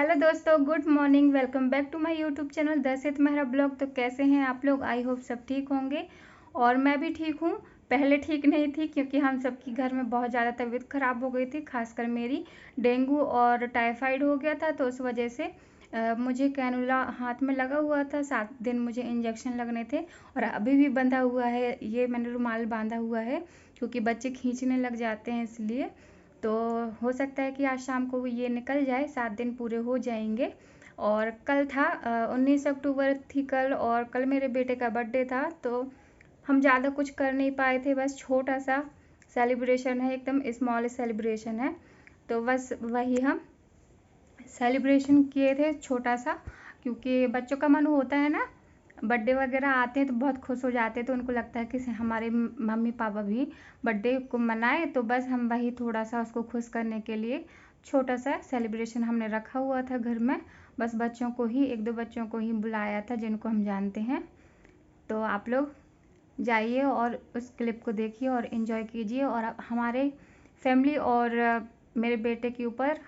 Hello दोस्तों, good morning. Welcome back to my YouTube channel Darshit Mehra blog. तो कैसे हैं आप लोग? आई होप सब ठीक होंगे और मैं भी ठीक हूँ। पहले ठीक नहीं थी क्योंकि हम सबकी घर में बहुत ज़्यादा तबीयत ख़राब हो गई थी, खासकर मेरी डेंगू और टाइफाइड हो गया था। तो उस वजह से मुझे कैनुला हाथ में लगा हुआ था। 7 दिन मुझे इंजेक्शन लगने थे और अभी भी बंधा हुआ है। ये मैंने रुमाल बांधा हुआ है क्योंकि बच्चे खींचने लग जाते हैं, इसलिए। तो हो सकता है कि आज शाम को ये निकल जाए, 7 दिन पूरे हो जाएंगे। और कल था 19 अक्टूबर थी कल, और कल मेरे बेटे का बर्थडे था। तो हम ज़्यादा कुछ कर नहीं पाए थे, बस छोटा सा सेलिब्रेशन है, एकदम स्मॉल सेलिब्रेशन है। तो बस वही हम सेलिब्रेशन किए थे, छोटा सा। क्योंकि बच्चों का मन होता है ना, बर्थडे वगैरह आते हैं तो बहुत खुश हो जाते हैं, तो उनको लगता है कि हमारे मम्मी पापा भी बर्थडे को मनाए। तो बस हम वही थोड़ा सा उसको खुश करने के लिए छोटा सा सेलिब्रेशन हमने रखा हुआ था घर में। बस बच्चों को ही, 1-2 बच्चों को ही बुलाया था जिनको हम जानते हैं। तो आप लोग जाइए और उस क्लिप को देखिए और इन्जॉय कीजिए, और हमारे फैमिली और मेरे बेटे के ऊपर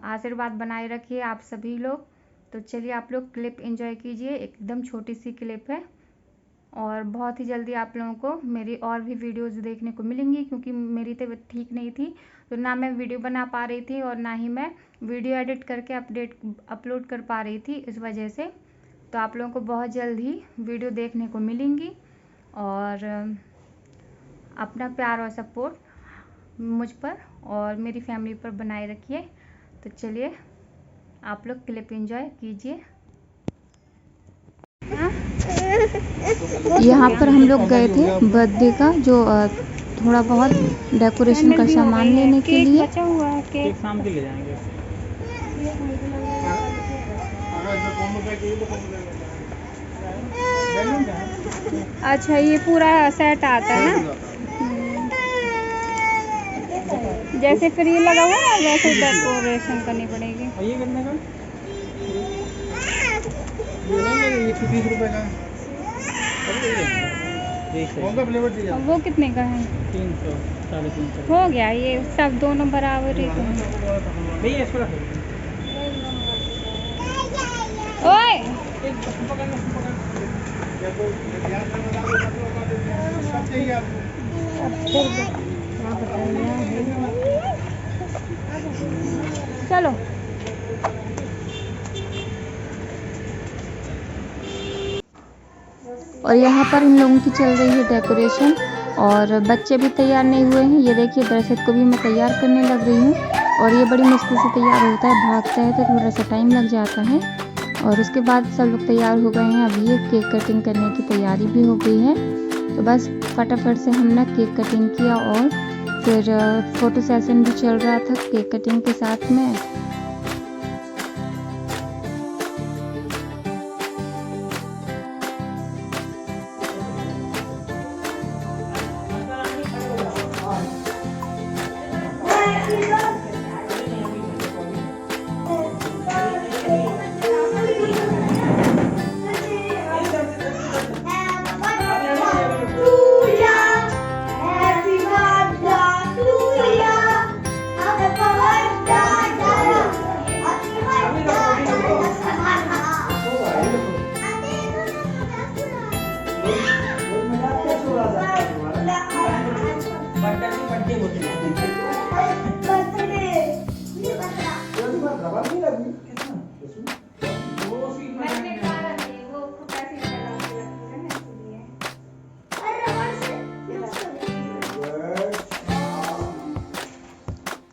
आशीर्वाद बनाए रखिए आप सभी लोग। तो चलिए आप लोग क्लिप एंजॉय कीजिए, एकदम छोटी सी क्लिप है और बहुत ही जल्दी आप लोगों को मेरी और भी वीडियोस देखने को मिलेंगी। क्योंकि मेरी तबीयत ठीक नहीं थी, तो ना मैं वीडियो बना पा रही थी और ना ही मैं वीडियो एडिट करके अपलोड कर पा रही थी, इस वजह से। तो आप लोगों को बहुत जल्द ही वीडियो देखने को मिलेंगी, और अपना प्यार और सपोर्ट मुझ पर और मेरी फैमिली पर बनाए रखिए। तो चलिए आप लोग क्लिप एंजॉय कीजिए। यहाँ पर हम लोग गए थे बर्थडे का जो थोड़ा बहुत डेकोरेशन का सामान लेने के लिए। बचा हुआ है केक शाम के ले जाएंगे। अच्छा, ये पूरा सेट आता है ना, जैसे फ्री लगा हुआ है वैसे डेकोरेशन करनी पड़ेगी। ये कितने का? ये 30 रुपए का। वो कितने का है? 300, 350 हो गया। ये सब दोनों बराबर ही तो है। ओए चलो। और यहाँ पर इन लोगों की चल रही है डेकोरेशन, और बच्चे भी तैयार नहीं हुए हैं। ये देखिए, दर्शक को भी मैं तैयार करने लग रही हूँ, और ये बड़ी मुश्किल से तैयार होता है, भागता है तो थोड़ा सा टाइम लग जाता है। और उसके बाद सब लोग तैयार हो गए हैं। अभी ये केक कटिंग करने की तैयारी भी हो गई है। तो बस फटाफट से हमने केक कटिंग किया, और फिर फ़ोटो सेशन भी चल रहा था केक कटिंग के साथ में।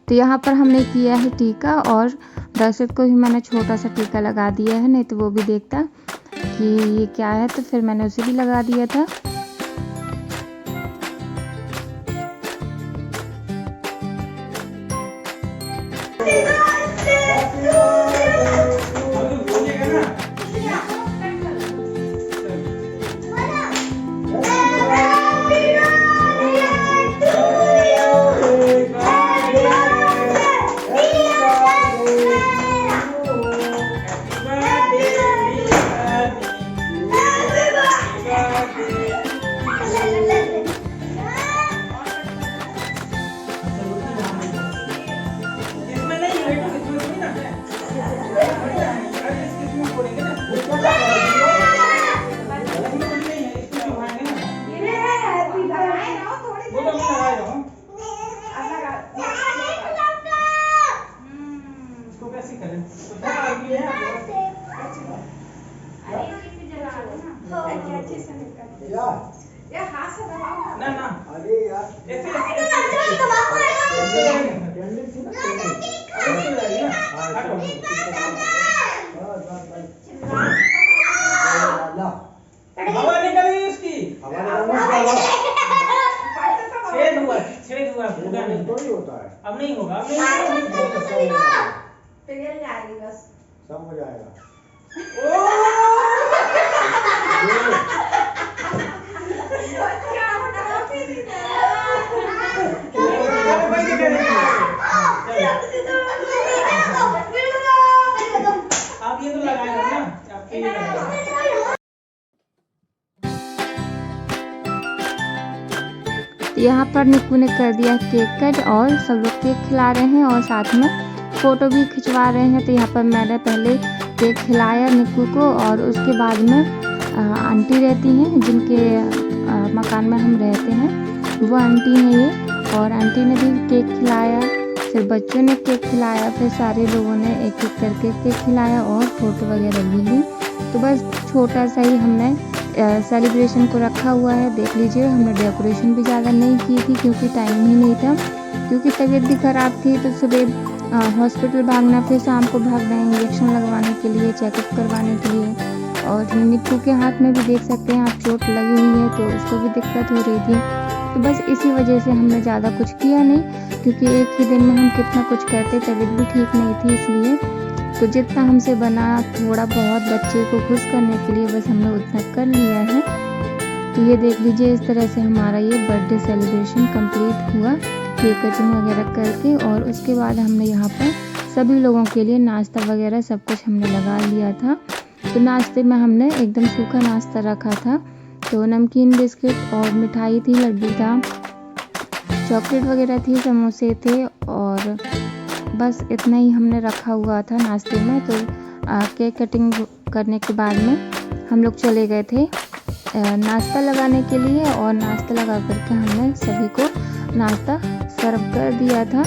तो यहाँ पर हमने किया है टीका, और दर्शक को भी मैंने छोटा सा टीका लगा दिया है, नहीं तो वो भी देखता कि ये क्या है, तो फिर मैंने उसे भी लगा दिया था। ऐसी करें तो क्या आदमी है ना ना अरे यार ऐसे ऐसे हवा निकल गई उसकी छेद हुआ पूरा नहीं तो ही होता है, अब नहीं होगा अब नहीं होगा सब हो जाएगा। आप ये तो लगाए हो ना आप ये लगाए तो यहाँ पर निक्कू ने कर दिया केक कट और सब लोग केक खिला रहे हैं और साथ में फ़ोटो भी खिंचवा रहे हैं। तो यहाँ पर मैंने पहले केक खिलाया निक्कू को और उसके बाद में आंटी रहती हैं जिनके मकान में हम रहते हैं, वो आंटी हैं ये, और आंटी ने भी केक खिलाया, फिर बच्चों ने केक खिलाया, फिर सारे लोगों ने एक एक करके केक खिलाया और फ़ोटो वगैरह भी ली। तो बस छोटा सा ही हमने सेलिब्रेशन को रखा हुआ है। देख लीजिए, हमने डेकोरेशन भी ज़्यादा नहीं की थी क्योंकि टाइम ही नहीं था, क्योंकि तबीयत भी ख़राब थी। तो सुबह हॉस्पिटल भागना, फिर शाम को भागना इंजेक्शन लगवाने के लिए, चेकअप करवाने के लिए। और निक्कू के हाथ में भी देख सकते हैं आप चोट लगी हुई है, तो उसको भी दिक्कत हो रही थी। तो बस इसी वजह से हमने ज़्यादा कुछ किया नहीं, क्योंकि एक ही दिन में हम कितना कुछ करते, तबीयत भी ठीक नहीं थी इसलिए। तो जितना हमसे बना थोड़ा बहुत बच्चे को खुश करने के लिए बस हमने उतना कर लिया है। तो ये देख लीजिए, इस तरह से हमारा ये बर्थडे सेलिब्रेशन कंप्लीट हुआ केक कटिंग वगैरह करके। और उसके बाद हमने यहाँ पर सभी लोगों के लिए नाश्ता वगैरह सब कुछ हमने लगा लिया था। तो नाश्ते में हमने एकदम सूखा नाश्ता रखा था। तो नमकीन बिस्किट और मिठाई थी, लड्डू था, चॉकलेट वगैरह थी, समोसे थे, और बस इतना ही हमने रखा हुआ था नाश्ते में। तो केक कटिंग करने के बाद में हम लोग चले गए थे नाश्ता लगाने के लिए, और नाश्ता लगा करके हमने सभी को नाश्ता सर्व कर दिया था।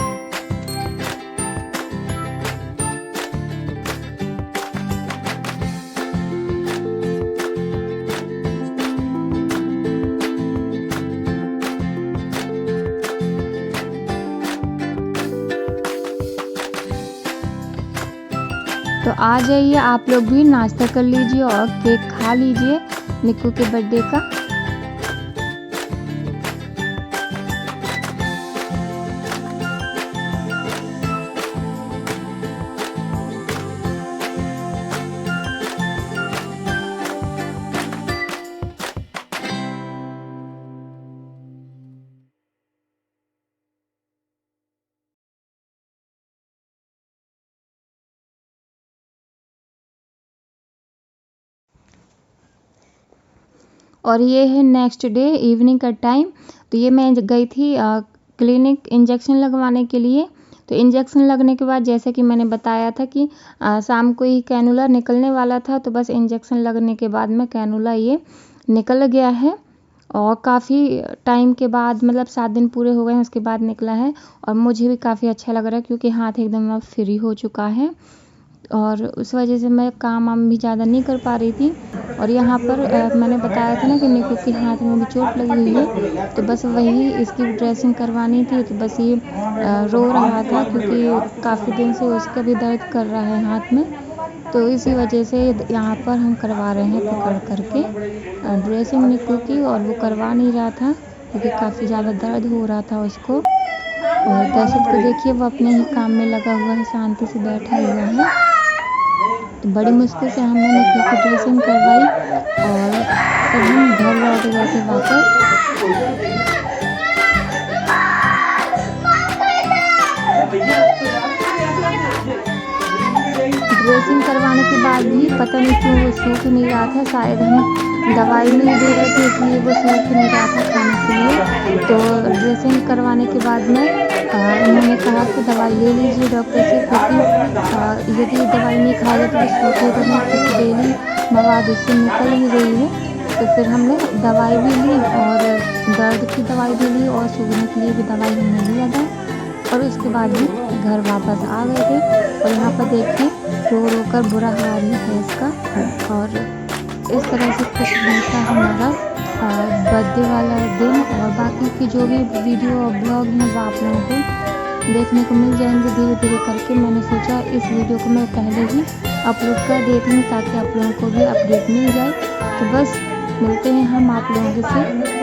तो आ जाइए आप लोग भी, नाश्ता कर लीजिए और केक खा लीजिए निक्कू के बर्थडे का। और ये है नेक्स्ट डे इवनिंग का टाइम। तो ये मैं गई थी क्लिनिक इंजेक्शन लगवाने के लिए। तो इंजेक्शन लगने के बाद जैसे कि मैंने बताया था कि शाम को ही कैनुला निकलने वाला था। तो बस इंजेक्शन लगने के बाद में कैनुला ये निकल गया है, और काफ़ी टाइम के बाद, मतलब 7 दिन पूरे हो गए हैं उसके बाद निकला है। और मुझे भी काफ़ी अच्छा लग रहा है क्योंकि हाथ एकदम अब फ्री हो चुका है, और उस वजह से मैं काम भी ज़्यादा नहीं कर पा रही थी। और यहाँ पर मैंने बताया था ना कि निक्कू के हाथ में भी चोट लगी हुई है, तो बस वही इसकी ड्रेसिंग करवानी थी। तो बस ये रो रहा था क्योंकि काफ़ी दिन से उसका भी दर्द कर रहा है हाथ में। तो इसी वजह से यहाँ पर हम करवा रहे हैं पकड़ करके ड्रेसिंग निक्कू की, और वो करवा नहीं रहा था क्योंकि काफ़ी ज़्यादा दर्द हो रहा था उसको। और दर्शक को देखिए, वो अपने ही काम में लगा हुआ है, शांति से बैठा हुआ है। तो बड़ी मुश्किल से हमने निक्कू की ड्रेसिंग करवाई और फिर हम घर लौट गए थे वापस। ड्रेसिंग करवाने के बाद भी पता नहीं क्यों वो सूख नहीं रहा था, शायद हम दवाई नहीं दे रहे थे इसलिए वो सूख नहीं रहा था खाने के लिए। तो ड्रेसिंग करवाने के बाद में उन्होंने कहा कि दवाई ले लीजिए डॉक्टर से, क्योंकि यदि दवाई नहीं खाएगा तो सूखेगा नहीं, क्योंकि डेली मवाद उससे निकल ही रही है। तो फिर हमने दवाई भी ली, और दर्द की दवाई भी ली, और सूखने के लिए भी दवाई हमने लिया था। और उसके बाद ही घर वापस आ गए थे। और यहाँ पर देखिए रो रो कर बुरा हाल है इसका। और इस तरह से कुछ बीता हमारा बर्थडे वाला दिन। और बाकी की जो भी वीडियो और ब्लॉग हैं वो आप लोगों को देखने को मिल जाएंगे धीरे धीरे करके। मैंने सोचा इस वीडियो को मैं पहले ही अपलोड कर देती हूँ ताकि आप लोगों को भी अपडेट मिल जाए। तो बस मिलते हैं हम आप लोगों से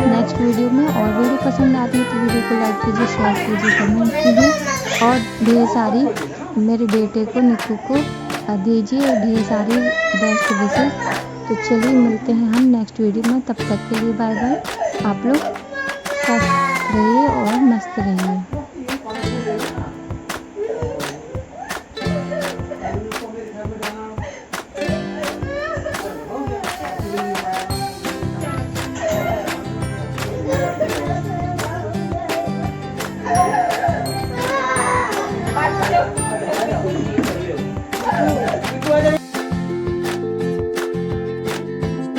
नेक्स्ट वीडियो में। और वीडियो पसंद आती है तो वीडियो को लाइक कीजिए, शेयर कीजिए, कमेंट कीजिए और ढेर सारी मेरे बेटे को निकू को दीजिए ढेर सारी बेस्ट विशेस। तो चलिए मिलते हैं हम नेक्स्ट वीडियो में, तब तक के लिए बाय बाय। आप लोग स्वस्थ रहिए और मस्त रहिए।